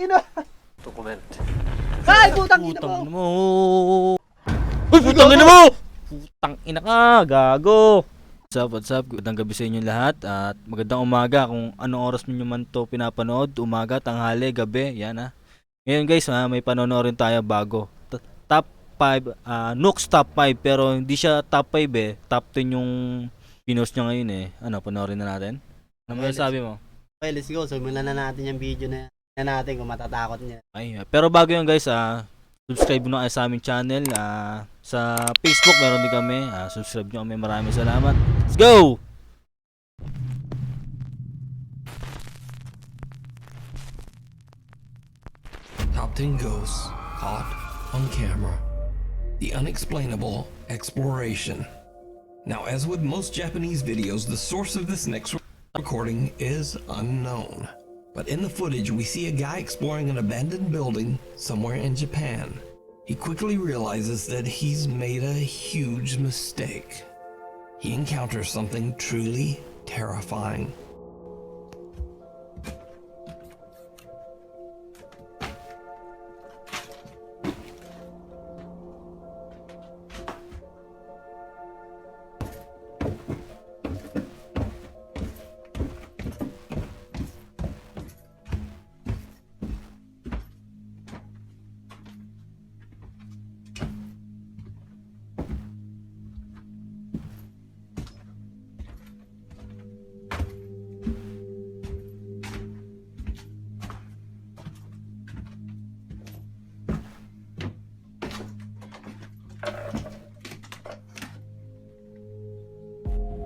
ina. Document. Ay, putang ina Putang ina mo. mo. Uy, putang ina mo! Putang ina ka, gago. What's up? Magandang gabi sa inyo lahat at magandang umaga kung anong oras niyo man to pinapanood. Umaga, tanghali, gabi, yan Ngayon guys, may panonoorin tayo bago. Top 5, Nukes top 5 pero hindi siya top 5 Top 10 yung pinost niya ngayon panoorin na natin. Ano ba sabi mo? Okay, let's go. Simulan na natin yung video na natin kung matatakot niya. Pero bago yun guys, subscribe na kayo sa aming channel. Sa Facebook meron din kami. Subscribe nyo kami. Maraming salamat. Let's go! Top 10 ghosts caught on camera. The unexplainable exploration. Now, as with most Japanese videos, the source of this next recording is unknown. But in the footage, we see a guy exploring an abandoned building somewhere in Japan. He quickly realizes that he's made a huge mistake. He encounters something truly terrifying.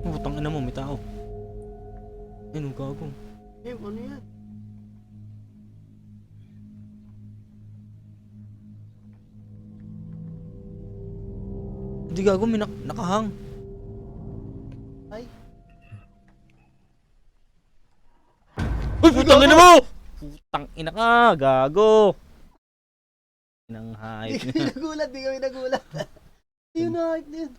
Putang ina mo, may tao. Ayun, gago. Ano yan? Hindi gago, may nakahang. Ay. Uy, putang ina mo! Putang ina ka, gago. Inang hype. Di kami nagulat. Yun na hype na yun.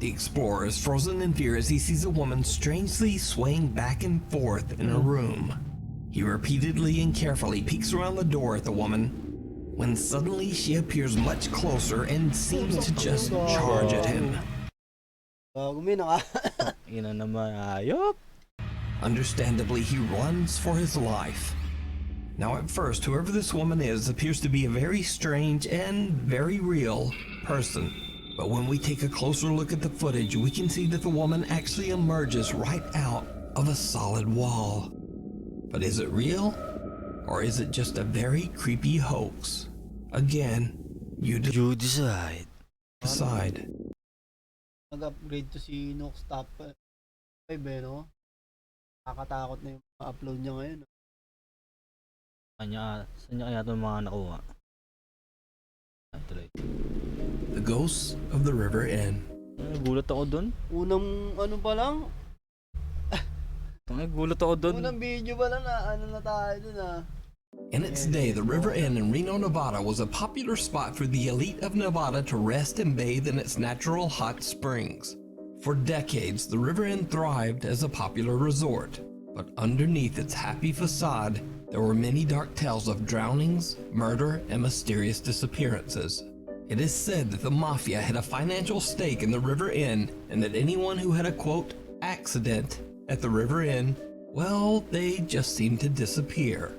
The explorer is frozen in fear as he sees a woman strangely swaying back and forth in a room. He repeatedly and carefully peeks around the door at the woman, when suddenly she appears much closer and seems to just charge at him. Gumino ka. Ina naman, ayop. Understandably, he runs for his life. Now at first, whoever this woman is appears to be a very strange and very real person. But when we take a closer look at the footage, we can see that the woman actually emerges right out of a solid wall. But is it real? Or is it just a very creepy hoax? Again, you decide. Nag-upgrade to si Nukes top 5 no? Nakakatakot na yung upload niya ngayon. Saan niya kaya itong mga nakuha? Tuloy. The Ghosts of the River Inn. Gulat ako dun. Unang ano pa lang? Gulat ako dun. Unang video pa lang na ano na tayo dun In its day, the River Inn in Reno, Nevada was a popular spot for the elite of Nevada to rest and bathe in its natural hot springs. For decades, the River Inn thrived as a popular resort, but underneath its happy facade, there were many dark tales of drownings, murder, and mysterious disappearances. It is said that the mafia had a financial stake in the River Inn and that anyone who had a quote, accident at the River Inn, well, they just seemed to disappear.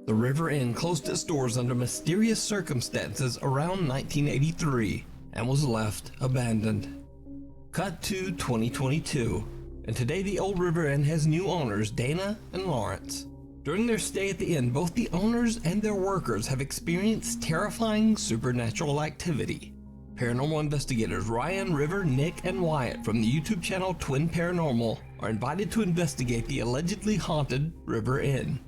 The River Inn closed its doors under mysterious circumstances around 1983 and was left abandoned. Cut to 2022, and today the old River Inn has new owners, Dana and Lawrence. During their stay at the inn, both the owners and their workers have experienced terrifying supernatural activity. Paranormal investigators Ryan, River, Nick, and Wyatt from the YouTube channel Twin Paranormal are invited to investigate the allegedly haunted River Inn.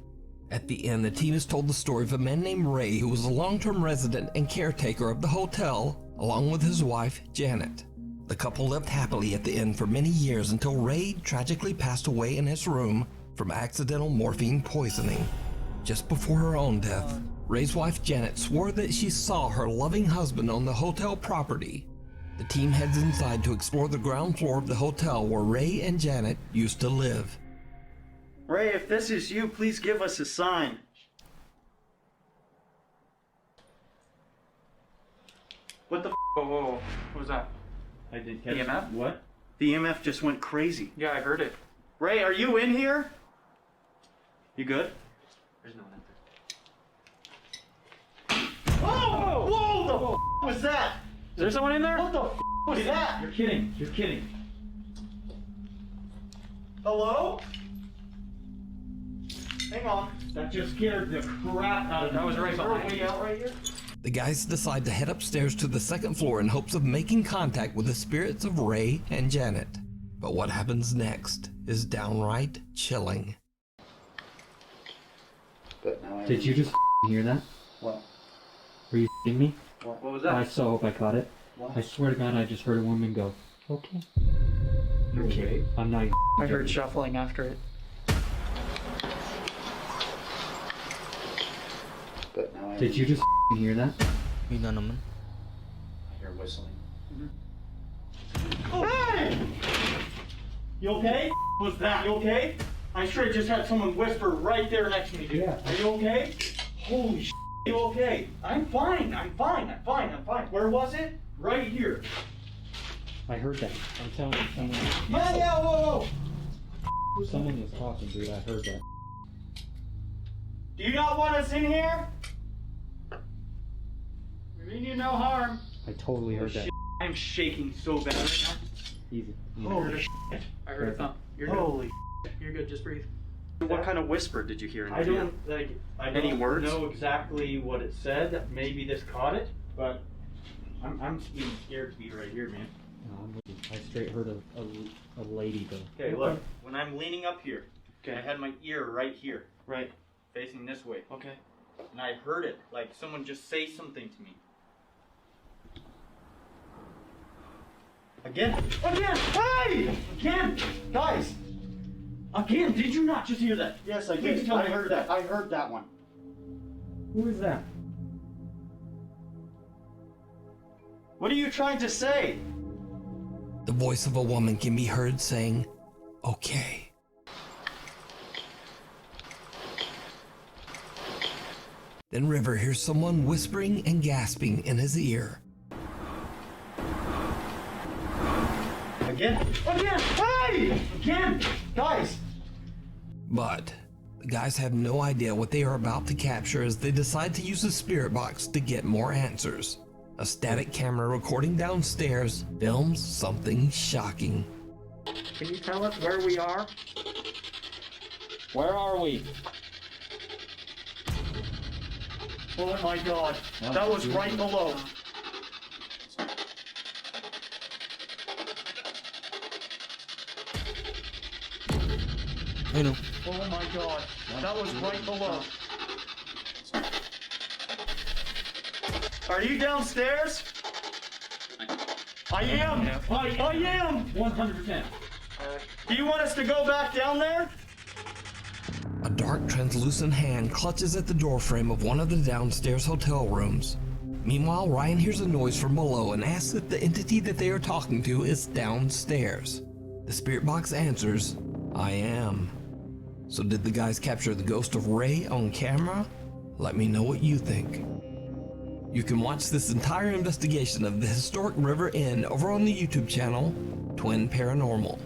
At the inn, the team is told the story of a man named Ray who was a long-term resident and caretaker of the hotel, along with his wife, Janet. The couple lived happily at the inn for many years until Ray tragically passed away in his room from accidental morphine poisoning. Just before her own death, Ray's wife Janet swore that she saw her loving husband on the hotel property. The team heads inside to explore the ground floor of the hotel where Ray and Janet used to live. Ray, if this is you, please give us a sign. What the? Whoa, whoa, whoa. What was that? I did catch EMF? What? The EMF just went crazy. Yeah, I heard it. Ray, are you in here? You good? There's no one out Oh! Whoa! The f was that? there. Is there someone in there? What the f was that? You're kidding. You're kidding. Hello? Hang on. That just scared the crap out of me. That was right Is there a behind way me. out right here? The guys decide to head upstairs to the second floor in hopes of making contact with the spirits of Ray and Janet. But what happens next is downright chilling. Did you just hear that? What? Were you me? What was I that? so hope I caught it. What? I swear to God, I just heard a woman go, okay. Okay. I'm not I heard shuffling after it. Did you just hear that? Yun na naman. I hear whistling. Hey! You okay? What was that? You okay? I sure just had someone whisper right there next to me, dude. Yeah. Are you okay? Holy sh! You okay? I'm fine. I'm fine. I'm fine. I'm fine. Where was it? Right here. I heard that. I'm telling you, Yeah, whoa. someone was talking, dude. I heard that. Do you not want us in here? We mean you no harm. I totally heard that. I'm shaking so bad right now. Easy. Holy sh! I heard a thump. You're good. Holy. You're good. Just breathe. What kind of whisper did you hear in I your don't like. I Any don't words? know exactly what it said. Maybe this caught it, but I'm even scared to be right here, man. No, I'm with you. I straight heard a lady go. Okay, look. When I'm leaning up here, Okay. I had my ear right here, Right. facing this way, Okay. and I heard it, like someone just say something to me. Again. Hey! Again! Guys! Again, did you not just hear that? Yes, I Please did. tell I me. heard that. I heard that one. Who is that? What are you trying to say? The voice of a woman can be heard saying, okay. Then River hears someone whispering and gasping in his ear. Again. Hey! Again! Guys! But the guys have no idea what they are about to capture as they decide to use the spirit box to get more answers. A static camera recording downstairs films something shocking. Can you tell us where we are? Where are we? Oh my god. That was right below. Ayun o. Oh my god. That was right below. Are you downstairs? I am. I am. 100%. Do you want us to go back down there? A dark, translucent hand clutches at the doorframe of one of the downstairs hotel rooms. Meanwhile, Ryan hears a noise from below and asks if the entity that they are talking to is downstairs. The spirit box answers, I am. So did the guys capture the ghost of Ray on camera? Let me know what you think. You can watch this entire investigation of the historic River Inn over on the YouTube channel, Twin Paranormal.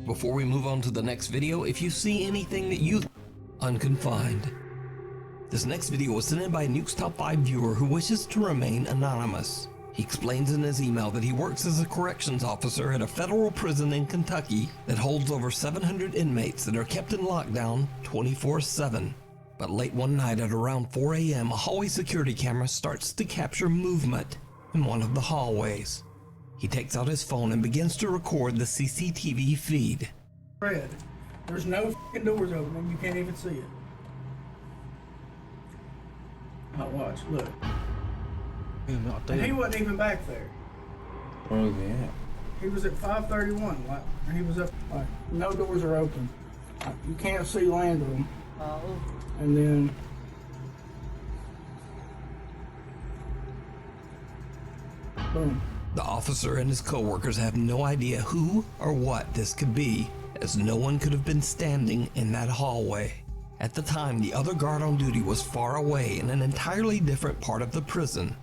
Before we move on to the next video, if you see anything that you unconfined. This next video was sent in by a Nukes Top 5 viewer who wishes to remain anonymous. He explains in his email that he works as a corrections officer at a federal prison in Kentucky that holds over 700 inmates that are kept in lockdown 24/7. But late one night at around 4 a.m., a hallway security camera starts to capture movement in one of the hallways. He takes out his phone and begins to record the CCTV feed. Red. There's no f***ing doors open and you can't even see it. Now watch, look. Ayun, nakatayo. And he wasn't even back there. Where was he at? He was at 531. Like, he was up. Like, no doors are open. Like, you can't see land of them. And then boom. The officer and his co-workers have no idea who or what this could be, as no one could have been standing in that hallway. At the time, the other guard on duty was far away in an entirely different part of the prison.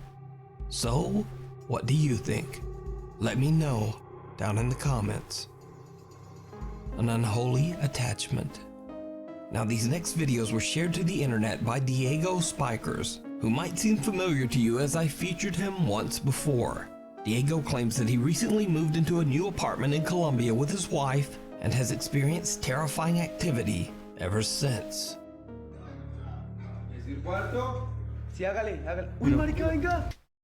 So, what do you think? Let me know down in the comments. An unholy attachment. Now these next videos were shared to the internet by Diego Spikers, who might seem familiar to you as I featured him once before. Diego claims that he recently moved into a new apartment in Colombia with his wife and has experienced terrifying activity ever since.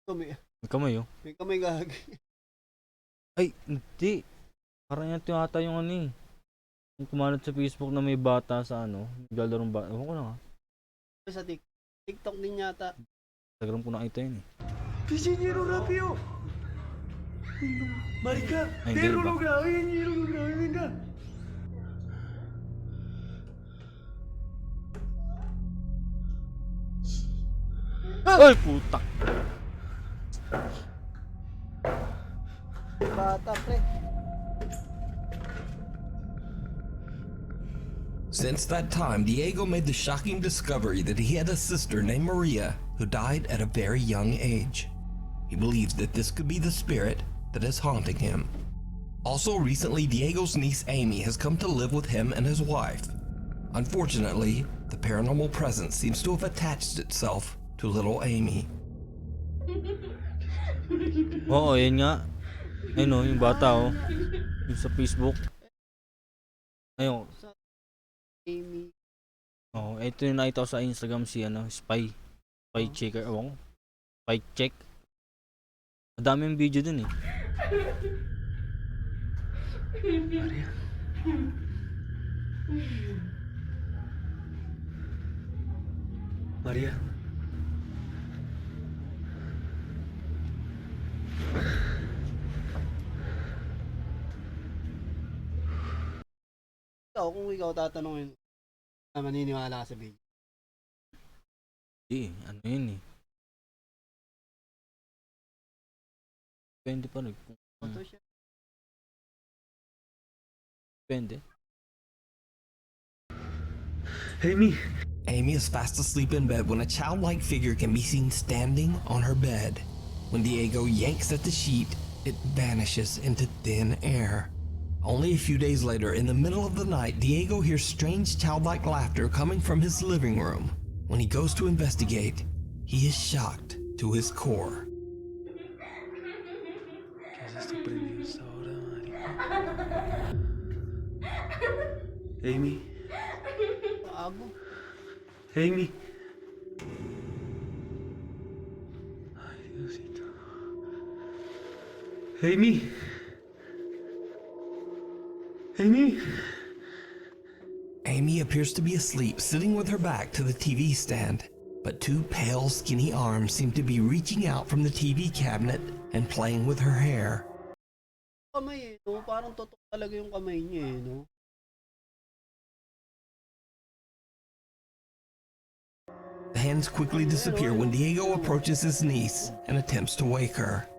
Kami, May kamay oh. may kamay gag. Ay, hindi. Parang yan yata yung ano eh. Yung kumalat sa Facebook na may bata sa ano, naglalaro bata. Ewan ko na nga. Sa TikTok din yata. Instagram ko nakita yun eh. Pisinero rápido. Marica, Ay, hindi ba? grave, venga. Ay, putak! Bata, pre. Since that time, Diego made the shocking discovery that he had a sister named Maria who died at a very young age. He believes that this could be the spirit that is haunting him. Also recently, Diego's niece Amy has come to live with him and his wife. Unfortunately, the paranormal presence seems to have attached itself to little Amy. Oo, yun nga. Ayun oh, yung bata oh. Yung sa Facebook. Ayun. Amy. Oh, ito yung nakita ko sa Instagram si ano, Spy checker. Ewan ko. Spy check. Madami yung video dun eh. María. Ikaw, kung ikaw tatanungin, na maniniwala ka sa video. Hindi, ano yun eh. Depende pa rin. Ito siya. Depende. Amy. Amy is fast asleep in bed when a childlike figure can be seen standing on her bed. When Diego yanks at the sheet, it vanishes into thin air. Only a few days later, in the middle of the night, Diego hears strange childlike laughter coming from his living room. When he goes to investigate, he is shocked to his core. Amy. Abo. Amy. Ay, Diosito. Amy. Amy. Amy appears to be asleep, sitting with her back to the TV stand, but two pale, skinny arms seem to be reaching out from the TV cabinet and playing with her hair. Kamay eh, no? Parang totoo talaga yung kamay niya eh, no? The hands quickly disappear when Diego approaches his niece and attempts to wake her.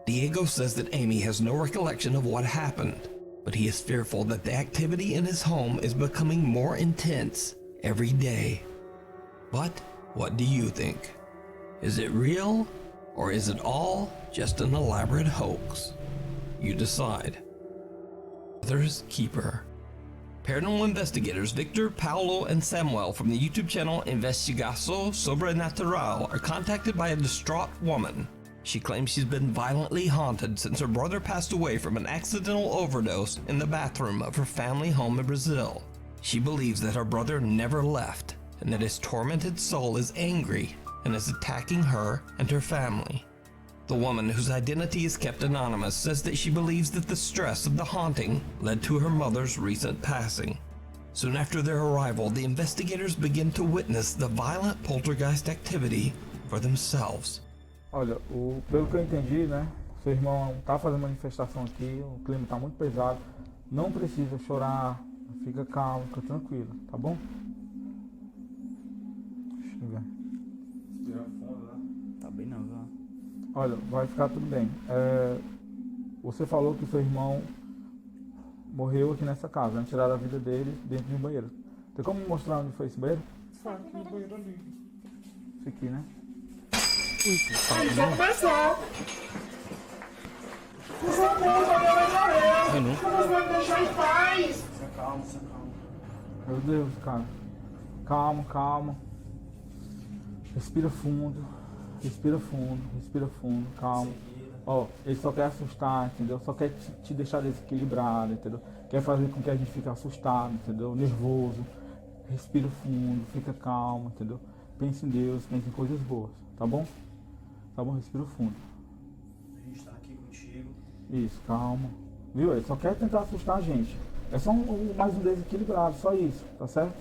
Diego says that Amy has no recollection of what happened, but he is fearful that the activity in his home is becoming more intense every day. But what do you think? Is it real, or is it all just an elaborate hoax? You decide. Mother's Keeper. Paranormal investigators Victor, Paulo, and Samuel from the YouTube channel Investigação Sobrenatural are contacted by a distraught woman. She claims she's been violently haunted since her brother passed away from an accidental overdose in the bathroom of her family home in Brazil. She believes that her brother never left and that his tormented soul is angry and is attacking her and her family. The woman, whose identity is kept anonymous, says that she believes that the stress of the haunting led to her mother's recent passing. Soon after their arrival, the investigators begin to witness the violent poltergeist activity for themselves. Olha, pelo que eu entendi, né? Seu irmão tá fazendo manifestação aqui, o clima tá muito pesado. Não precisa chorar, fica calmo, fica tranquilo, tá bom? Deixa eu ver. Respira fundo, né? Tá bem não, viu? Olha, vai ficar tudo bem. Você falou que seu irmão morreu aqui nessa casa, né? Tiraram a vida dele dentro de um banheiro. Tem como me mostrar onde foi esse banheiro? No banheiro ali. Esse aqui, né? Uy, putang ina. Começar! Ay, no? Vocês vão me deixar em paz! Meu Deus, cara. Calma, calma. Respira fundo. Respira fundo, respira fundo, calma. Ó, ele só quer assustar, entendeu? Só quer te deixar desequilibrado, entendeu? Quer fazer com que a gente fique assustado, entendeu? Nervoso. Respira fundo, fica calmo, entendeu? Pense em Deus, pense em coisas boas, tá bom? Tá bom? Respira fundo. A gente tá aqui contigo. Isso, calma. Viu? Ele só quer tentar assustar a gente. É só mais um desequilibrado, só isso, tá certo?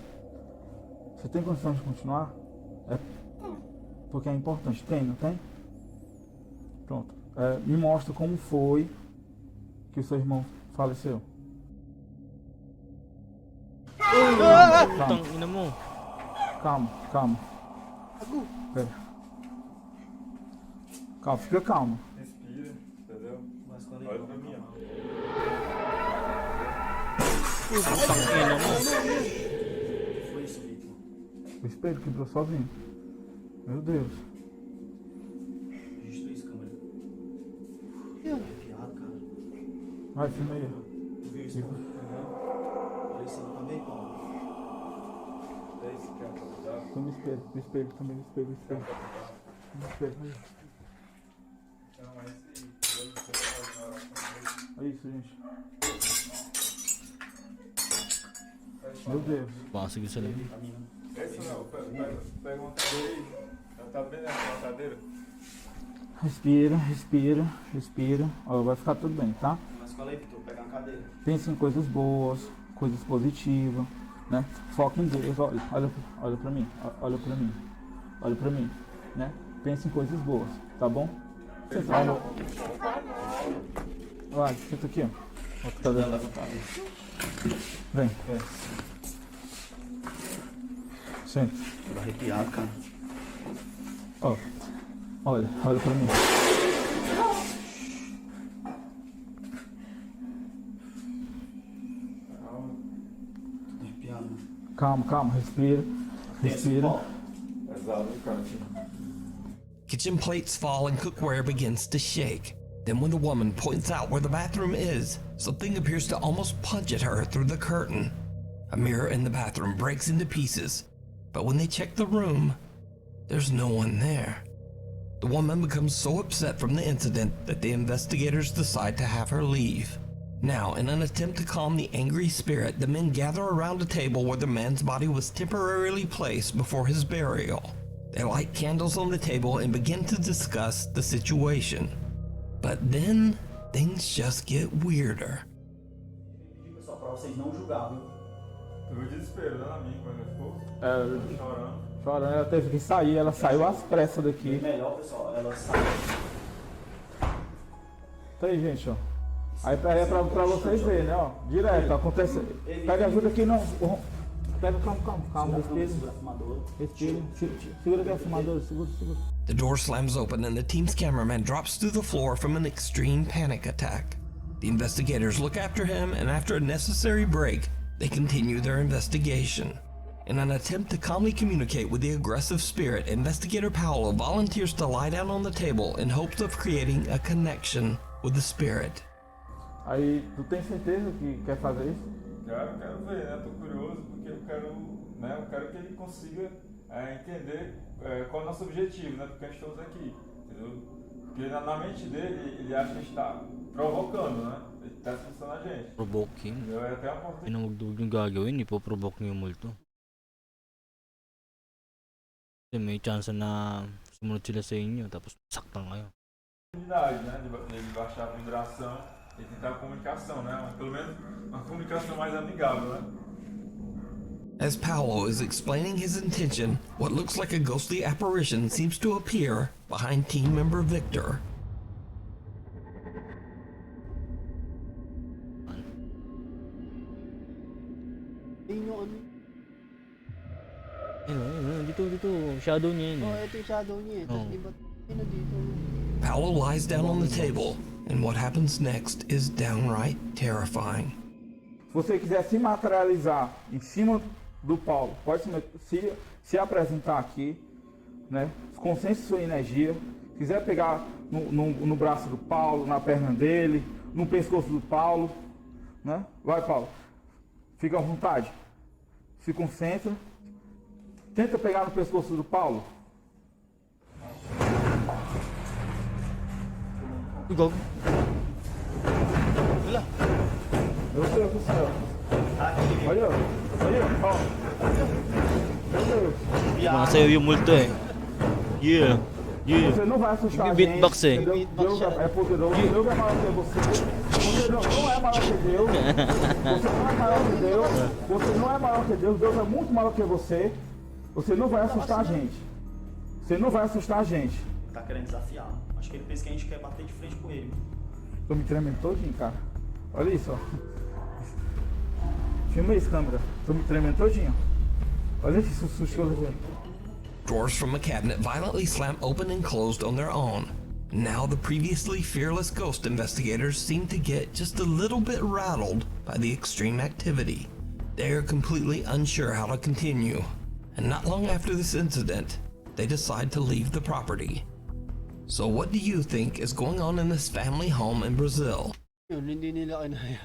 Você tem condição de continuar? É porque é importante. Tem, não tem? Pronto. Me mostra como foi que o seu irmão faleceu. Putang ina mo. Calma, calma. Pera. Calma, fica calma. Respira, entendeu? Mas quando Olha pra mim, ó. Putang ina mo. foi isso, Vitor? O espelho quebrou sozinho. Meu Deus. Registrou isso, câmera. Arrepiado, cara. Vai, filma aí. Tu viu isso? Olha isso aí também, pô. É isso que é pra ajudar. Filma o espelho também, o espelho. Filma o espelho, aí. Então, é esse aí. Eu não sei fazer na oração. É isso, gente. Meu Deus. Baka sige sa labi. Esse não, pega uma cadeira aí. Ela tá bem nessa cadeira. Respira, respira, respira. Ó, vai ficar tudo bem, tá? Mas fala aí, Vitor, pegar uma cadeira. Pense em coisas boas, coisas positivas, né? Foca em Deus, olha pra mim, olha pra mim, olha pra mim, né? Pense em coisas boas, tá bom? Vai, senta aqui, ó. Tá vendo? Vem. Senta. Tô arrepiado, cara. Ó, olha pra mim. Tô arrepiado. Calma, respira. Respira. Pesado, cara. Kitchen plates fall and cookware begins to shake. Then when the woman points out where the bathroom is, something appears to almost punch at her through the curtain. A mirror in the bathroom breaks into pieces, but when they check the room, there's no one there. The woman becomes so upset from the incident that the investigators decide to have her leave. Now, in an attempt to calm the angry spirit, the men gather around a table where the man's body was temporarily placed before his burial. They light candles on the table and begin to discuss the situation. But then, things just get weirder. Pessoal, pra vocês não julgar, viu? Tu viu o desespero dela mim quando ela ficou chorando. Chorando, ela teve que sair, ela saiu às pressas daqui. Melhor, pessoal, ela sai. Tá aí, gente, ó. Aí é pra vocês verem, né, ó. Direto, acontece. Pega ajuda aqui, não. Pega, calma, respira. Respira. Segura aqui a fumadora, segura. The door slams open and the team's cameraman drops through the floor from an extreme panic attack. The investigators look after him, and after a necessary break, they continue their investigation. In an attempt to calmly communicate with the aggressive spirit, Investigator Paolo volunteers to lie down on the table in hopes of creating a connection with the spirit. Aí, tu tem certeza que quer fazer isso? Quero ver, né? Tô curioso porque eu quero que ele consiga entender qual é o nosso objetivo, né? Porque estamos aqui, entendeu? Porque na mente dele, ele acha que a gente tá provocando, né? Ele tá assustando a gente. Provoking. Entendeu? É até uma porta. Yun ang magduwag yung gagawin, ipoprovoke niyo yung multo. Kasi may chance na sumunod sila sa inyo, tapos saktan kayo. Né? De baixar a vibração e tentar a comunicação, né? Pelo menos uma comunicação mais amigável, né? As Paolo is explaining his intention, what looks like a ghostly apparition seems to appear behind team member Victor. Yun yung ano. Ayun, dito, shadow niya yun. Oh, ito yung shadow niya eh. Tapos iba, yun dito. Paolo lies down on the table, and what happens next is downright terrifying. Se você quiser se materializar em cima do Paulo, pode se apresentar aqui, né? Concentre sua energia, Se quiser pegar no braço do Paulo, na perna dele, no pescoço do Paulo, né? Vai, Paulo. Fica à vontade. Se concentra. Tenta pegar no pescoço do Paulo. Ikaw. Wala. Meu Deus do céu. Olha, ó. Meu Deus. Sumasayaw yung multo eh. Yeah. Yeah. Você não vai assustar a gente. Beatbox eh. Entendeu? Deus é poderoso. Deus é maior que você. Você não é maior que Deus. Você não é maior que Deus. Você não é maior que Deus. Deus é muito maior que você. Você não vai assustar a gente. Você não vai assustar a gente. Tá querendo desafiar. Acho que ele pensa que a gente quer bater de frente com ele. Tô me tremendo todinho, cara. Olha isso, ó. Filma isso, câmera. Tô me tremendo todinho. Olha isso, susto que eu levei. Drawers from a cabinet violently slam open and closed on their own. Now the previously fearless ghost investigators seem to get just a little bit rattled by the extreme activity. They are completely unsure how to continue, and not long after this incident, they decide to leave the property. So what do you think is going on in this family home in Brazil? Yun, hindi nila kinaya.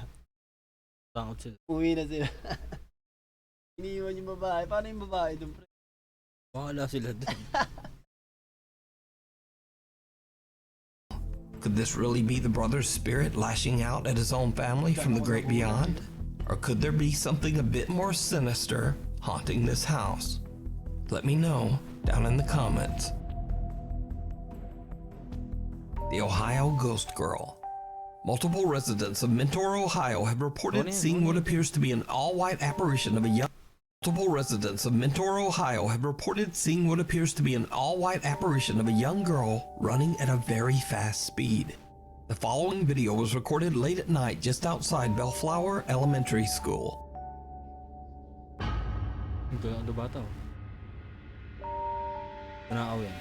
Takot sila. Uwi na sila. Iniiwan yung babae. Paano yung babae doon, pre? Bahala sila dun. Could this really be the brother's spirit lashing out at his own family from the great beyond? Or could there be something a bit more sinister haunting this house? Let me know down in the comments. The Ohio Ghost Girl. Multiple residents of Mentor, Ohio have reported seeing what appears to be an all-white apparition of a young... Multiple residents of Mentor, Ohio have reported seeing what appears to be an all-white apparition of a young girl running at a very fast speed. The following video was recorded late at night just outside Bellflower Elementary School. Ang bata oh. Panaaw yan.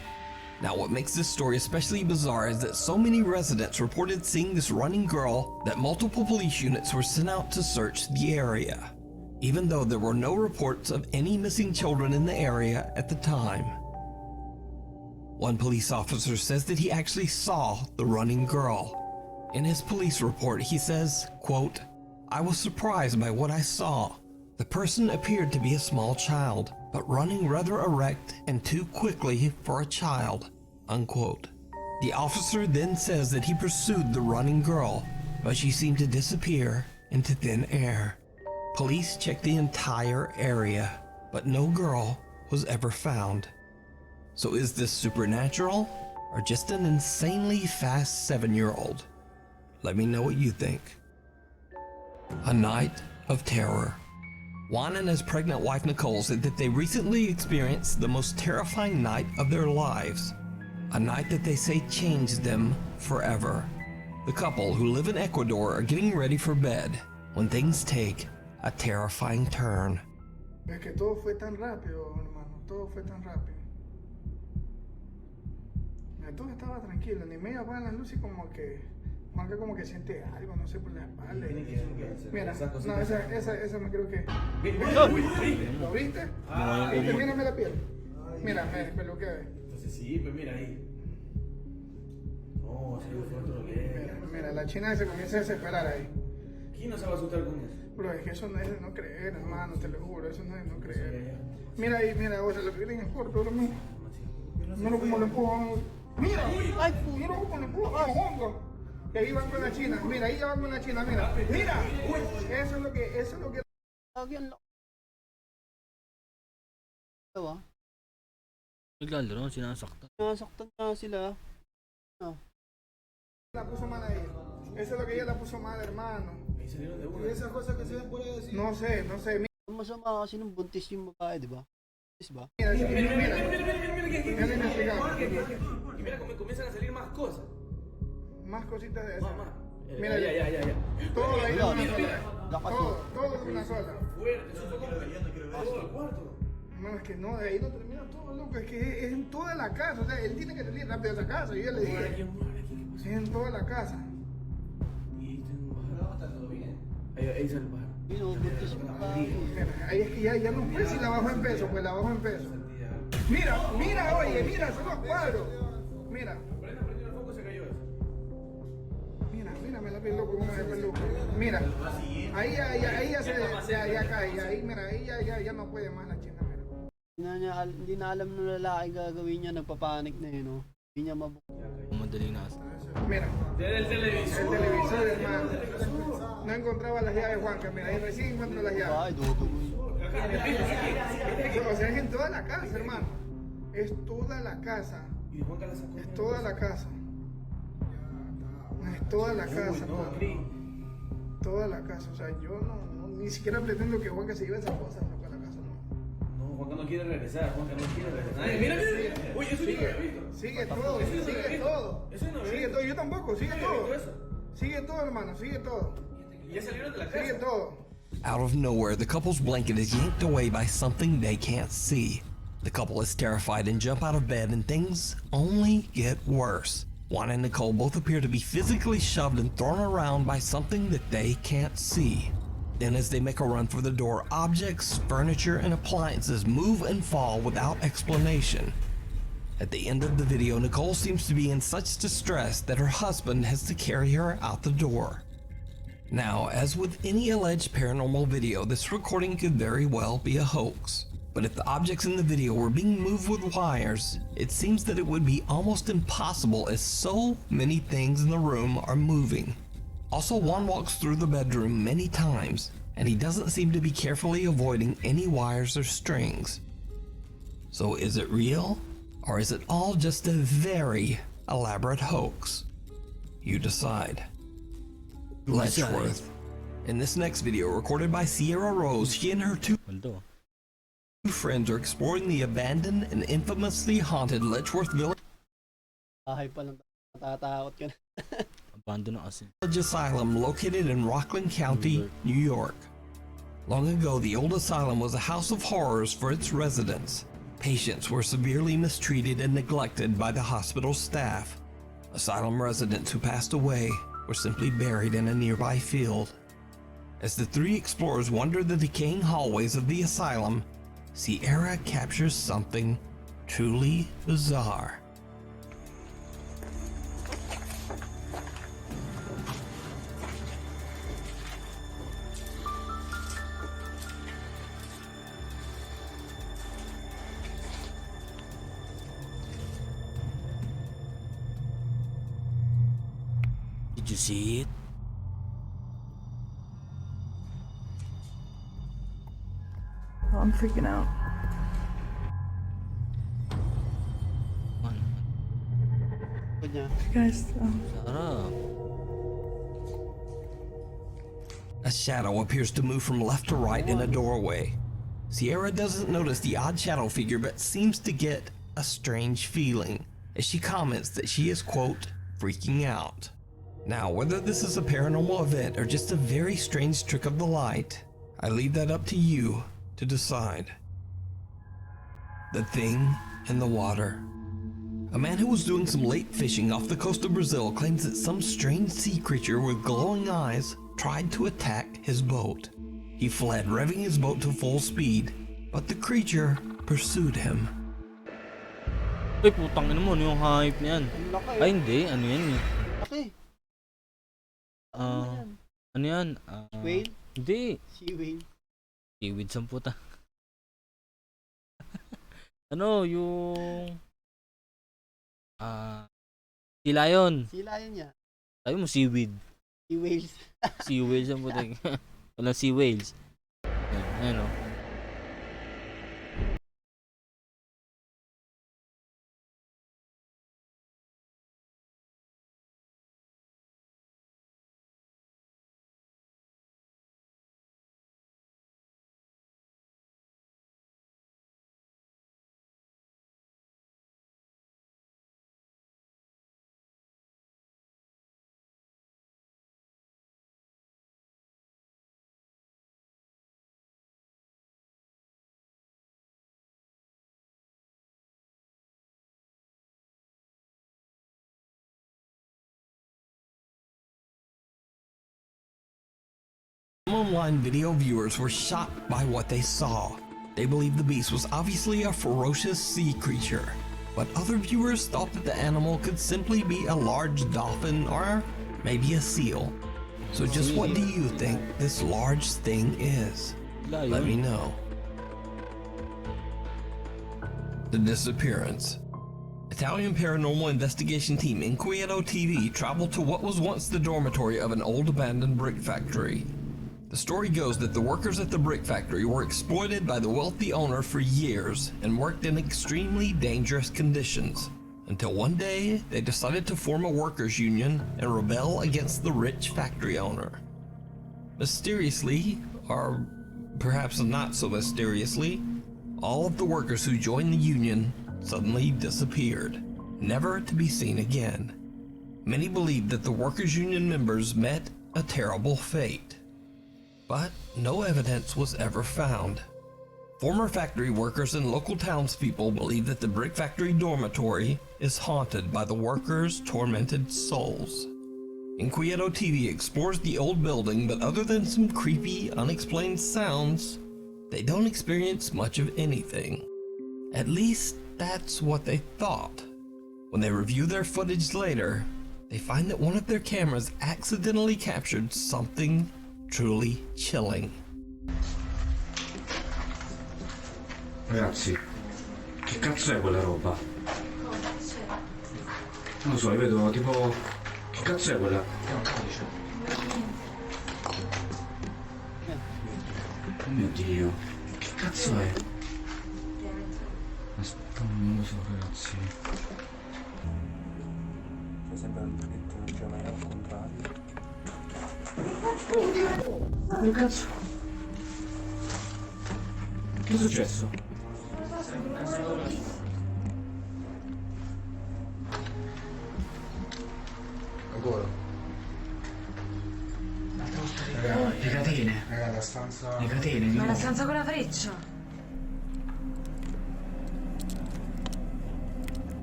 Now what makes this story especially bizarre is that so many residents reported seeing this running girl that multiple police units were sent out to search the area, even though there were no reports of any missing children in the area at the time. One police officer says that he actually saw the running girl. In his police report, he says, quote, "I was surprised by what I saw. The person appeared to be a small child, but running rather erect and too quickly for a child," unquote. The officer then says that he pursued the running girl, but she seemed to disappear into thin air. Police checked the entire area, but no girl was ever found. So is this supernatural or just an insanely fast 7-year-old? Let me know what you think. A night of terror. Juan and his pregnant wife Nicole said that they recently experienced the most terrifying night of their lives. A night that they say changed them forever. The couple, who live in Ecuador, are getting ready for bed when things take a terrifying turn. Es que todo fue tan rápido, hermano, todo fue tan rápido. Todo estaba tranquilo, ni me apagan las luces como que siente algo, no sé, por la espalda. Mira, no, esa me creo que... ¿Lo viste? Mírame la piel. Mira, me lo que ve. Entonces sí, pues mira ahí. No, sí, fue otro que... Mira, la china se comienza a desesperar ahí. ¿Quién no se va a asustar con eso? Bro, es que eso no es de no creer, hermano, te lo juro, eso no es de no creer. Mira ahí, mira, o sea, lo que viene es corto, bro, mira. Mira cómo le empujan. Mira, ay, mira cómo le empujan, hongo. Que ahí van con la china, mira, ahí ya van con la china, mira. Mira, eso es lo que... Lagyan lang. Diba? Naglalaro, sinasaktan. Nasaktan na sila. La puso mal ahí. Eso es lo que ella la puso mal, hermano. Y esas cosas que se ven por ahí decir. No sé. Ang masama kasi nung buntis yung babae, di ba? Buntis ba? Mira, Y mira cómo comienzan a salir más cosas. más cositas de esas. Mira, ya. Todo ahí de una Lakas sola. mo. Todo de una sola. Fuerte, eso fue como todo el cuarto. No, es que no, de ahí no termina todo, loco. Es que es en toda la casa. O sea, él tiene que salir rápido de esa casa. Yo ya le dije. Sí, en toda la casa. Y está todo bien. Ahí sale el pájaro. Yun o, buntis yung babae. Ahí es que ya no fue si la bajo en peso, pues la bajo en peso. Mira, oye, mira, son los cuadros. Mira. mírame la piel loco, como es loco. Mira, ahí ya cae, ahí mira, ahí ya no puede más la china, mira. Hindi na alam ng lalaki gagawin niya, nagpapanik na yun, no? Hindi niya Madali na. Mira, el televisor, hermano. No encontraba las llaves, Juanca, mira, ahí recién encuentro las llaves. Ay, dudugo. O sea, es en toda la casa, hermano. Es toda la casa. Es toda la casa. Es toda la casa, toda la casa. O sea, yo ni siquiera pretendo que Juanca se lleve esas cosas, no, para la casa, no. No, Juanca no quiere regresar, Juanca no quiere regresar. Mira, oye, eso yo no había visto. Sigue todo, sigue todo. Eso no había Sigue visto. todo, yo tampoco, sigue ¿No había todo. visto eso? Sigue todo, hermano, sigue todo. ¿Y ya salieron de la casa? Sigue todo. Out of nowhere, the couple's blanket is yanked away by something they can't see. The couple is terrified and jump out of bed, and things only get worse. Juan and Nicole both appear to be physically shoved and thrown around by something that they can't see. Then as they make a run for the door, objects, furniture, and appliances move and fall without explanation. At the end of the video, Nicole seems to be in such distress that her husband has to carry her out the door. Now, as with any alleged paranormal video, this recording could very well be a hoax. But if the objects in the video were being moved with wires, it seems that it would be almost impossible as so many things in the room are moving. Also, Juan walks through the bedroom many times, and he doesn't seem to be carefully avoiding any wires or strings. So is it real? Or is it all just a very elaborate hoax? You decide. Letchworth. In this next video, recorded by Sierra Rose, she and her two Multo. friends are exploring the abandoned and infamously haunted Letchworth Village Bahay pa lang, natatakot ka na. Abandon na kasi. Asylum located in Rockland County, New York. Long ago, the old asylum was a house of horrors for its residents. Patients were severely mistreated and neglected by the hospital staff. Asylum residents who passed away were simply buried in a nearby field. As the three explorers wander the decaying hallways of the asylum, Sierra captures something truly bizarre. Did you see it? Oh, I'm freaking out. Good niya. Guys, Sarap. A shadow appears to move from left to right in a doorway. Sierra doesn't notice the odd shadow figure but seems to get a strange feeling as she comments that she is, quote, freaking out. Now, whether this is a paranormal event or just a very strange trick of the light, I leave that up to you to decide. The thing in the water. A man who was doing some lake fishing off the coast of Brazil claims that some strange sea creature with glowing eyes tried to attack his boat. He fled, revving his boat to full speed, but the creature pursued him. Ay, putang ina mo, ano yung hype niyan? Ang laki. Ay, hindi. Ano yan eh? Laki. Ano yan? Whale? Hindi. Sea whale. Seaweed sa puta. Ano, yung... sea lion. Sea lion niya. Sabi mo seaweed. Sea whales. Sea whales ang puta. Walang sea whales. Ayan o. Online video viewers were shocked by what they saw. They believed the beast was obviously a ferocious sea creature, but other viewers thought that the animal could simply be a large dolphin or maybe a seal. So just what do you think this large thing is? Let me know. The disappearance. Italian paranormal investigation team Inquieto TV traveled to what was once the dormitory of an old abandoned brick factory. The story goes that the workers at the brick factory were exploited by the wealthy owner for years and worked in extremely dangerous conditions, until one day they decided to form a workers' union and rebel against the rich factory owner. Mysteriously, or perhaps not so mysteriously, all of the workers who joined the union suddenly disappeared, never to be seen again. Many believe that the workers' union members met a terrible fate, but no evidence was ever found. Former factory workers and local townspeople believe that the brick factory dormitory is haunted by the workers' tormented souls. Inquieto TV explores the old building, but other than some creepy, unexplained sounds, they don't experience much of anything. At least, that's what they thought. When they review their footage later, they find that one of their cameras accidentally captured something truly chilling. Ragazzi, che cazzo è quella roba? Non lo so, io vedo tipo... Che cazzo è quella? Oh mio Dio, che cazzo è? Aspetta, non lo so ragazzi. C'è sempre un traghetto non c'è mai al contrario. Oh, che cazzo? Che è successo? Ancora? Raga, le catene. Raga, la stanza... Le catene, di Ma la nuovo. stanza con la freccia.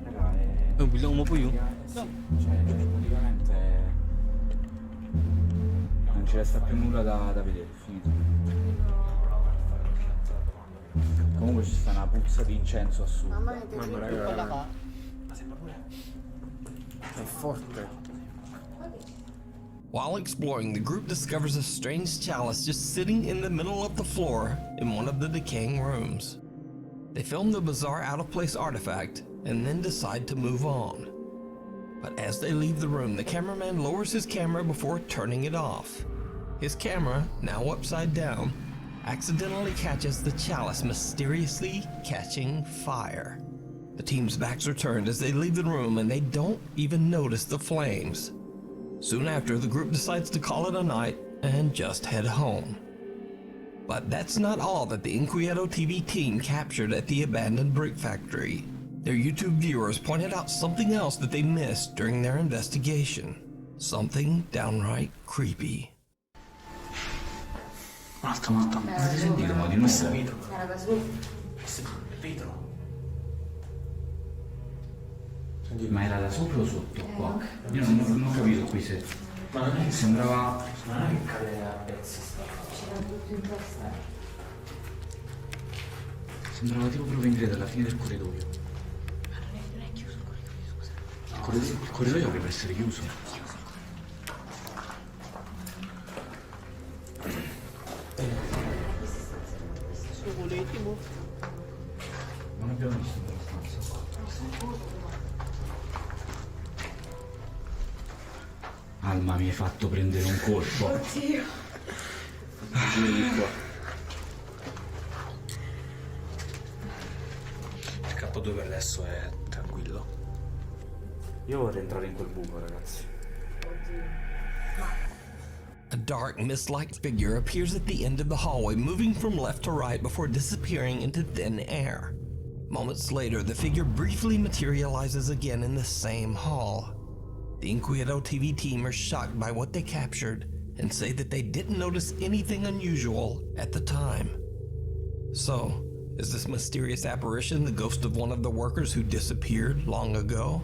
Raga, bilang mo po yun. sì, cioè praticamente non ci resta più nulla da vedere, è finito. Comunque ci sta una puzza di incenso assurda. Mamma raga. Ma sembra pure... È forte. While exploring, the group discovers a strange chalice just sitting in the middle of the floor in one of the decaying rooms. They film the bizarre out-of-place artifact and then decide to move on. But as they leave the room, the cameraman lowers his camera before turning it off. His camera, now upside down, accidentally catches the chalice mysteriously catching fire. The team's backs are turned as they leave the room and they don't even notice the flames. Soon after, the group decides to call it a night and just head home. But that's not all that the Inquieto TV team captured at the abandoned brick factory. Their YouTube viewers pointed out something else that they missed during their investigation. Something downright creepy. Marta, avete sentito ma di nuovo? Era su. Vetro. Ma era da sopra o sotto? Qua? Io non ho capito qui se... Ma non è che sembrava... Ma non è che cade a pezzi C'era tutto in testa. Sembrava tipo proprio venire dalla fine del corridoio. Ma non è chiuso il corridoio, scusa. Il corridoio dovrebbe essere chiuso. Non abbiamo visto quella stanza. Alma, mi hai fatto prendere un colpo. Oddio. Vieni qua. Il capo 2 per adesso è tranquillo. Io vorrei entrare in quel buco, ragazzi. A dark, mist-like figure appears at the end of the hallway, moving from left to right before disappearing into thin air. Moments later, the figure briefly materializes again in the same hall. The Inquieto TV team are shocked by what they captured and say that they didn't notice anything unusual at the time. So, is this mysterious apparition the ghost of one of the workers who disappeared long ago?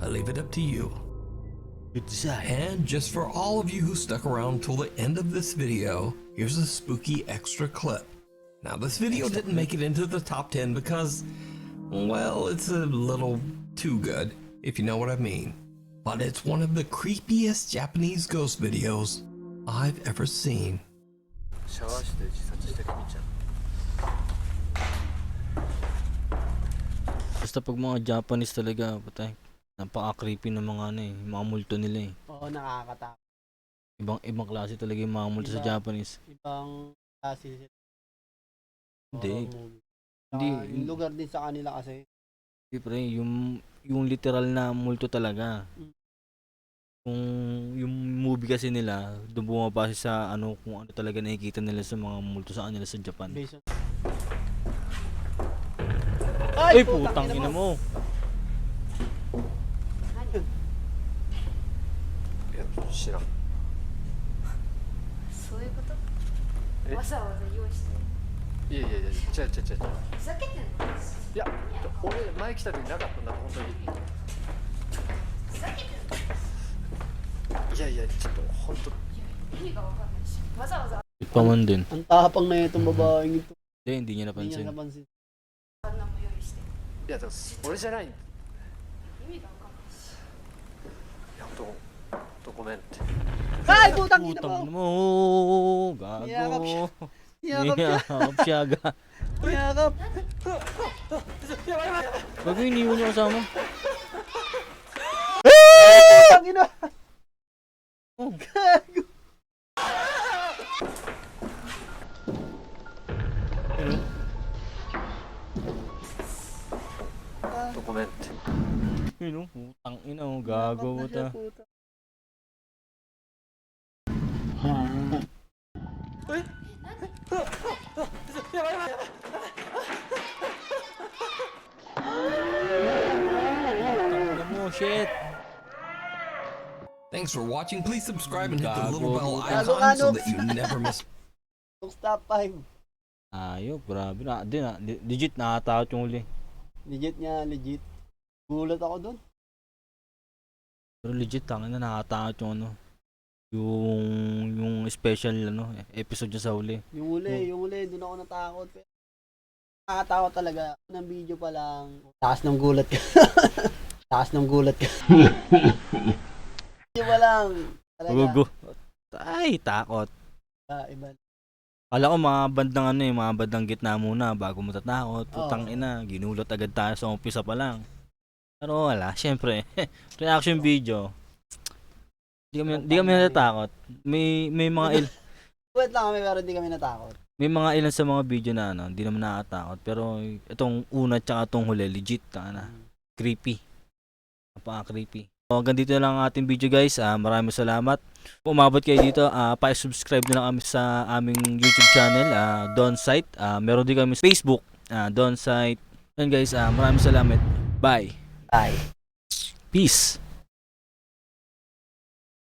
I leave it up to you. And just for all of you who stuck around till the end of this video, here's a spooky extra clip. Now, this video didn't make it into the top 10 because, well, it's a little too good, if you know what I mean. but it's one of the creepiest Japanese ghost videos I've ever seen. シャワー室で自殺してるみちゃん。 Basta pag mga Japanese talaga, patay. Napaka-creepy ng mga ano eh, mga multo nila eh. Oo, nakakatakot. Ibang klase talaga yung mga multo sa Japanese. Ibang klase sila. Hindi. Horror movie. Hindi. Yung lugar din sa kanila kasi. Hindi pre, yung literal na multo talaga. Kung yung movie kasi nila, doon bumabase sa ano, kung ano talaga nakikita nila sa mga multo sa kanila sa Japan. Based on... Ay, putang ina mo! いや、知らん。そういうことえわざわざ用意していやいやいや、違う違う違う違う。ふざけてんのいや、俺前来た時なかったんだ、本当に。ふざけてんのいやいや、ちょっと本当。意味がわかんないしわざわざ Paman din. Ang tapang na itong babaeng ito. Hindi niya Hindi niya napansin. napansin. あんなも用意して いや、でも俺じゃない。い 意味がわかんないし や、本当ごめんって。 Ay, putang ina Putang mo! ina mo! Niyakap siya. Gago! Niyakap siya. Niyakap siya aga. Niyakap. Gago, iniwan niya kasama. Putang ina! Gago!ごめんって。 Yun o, putang ina mo, gago mo ta. Shit! Thanks for watching. Please subscribe and hit the Gago. little bell Gago icon ka, so Nukes. that you never miss. Stop 5. Ayok, grabe na. Legit nakatakot yung huli. Legit nga, legit. Gulat ako dun. Pero legit, tangin na nakatakot yung ano. Yung special ano, episode niya sa huli. Yung huli, dun ako natakot. Pero nakakatakot talaga. Unang video pa lang. Taas ng gulat ka. Taas ng gulat ka. Video pa lang. Talaga. Gugu. Ay, takot. Iba. Kala ko mga bandang ano mga bandang gitna muna bago mo tatakot. Putang ina, ginulat agad tayo sa umpisa pa lang. Pero wala, syempre. Reaction video. Di kami natatakot. May mga Wait lang kami pero hindi kami natakot. may mga ilan sa mga video na ano, hindi naman nakakatakot. Pero itong una tsaka itong huli, legit na creepy. Napaka-creepy. So, hanggang dito na lang ang ating video guys. Maraming salamat. Kung umabot kayo dito, pa-subscribe na lang kami sa aming YouTube channel, Don Site. Meron din kami sa Facebook, Don Site. And guys, maraming salamat. Bye. Bye. Peace.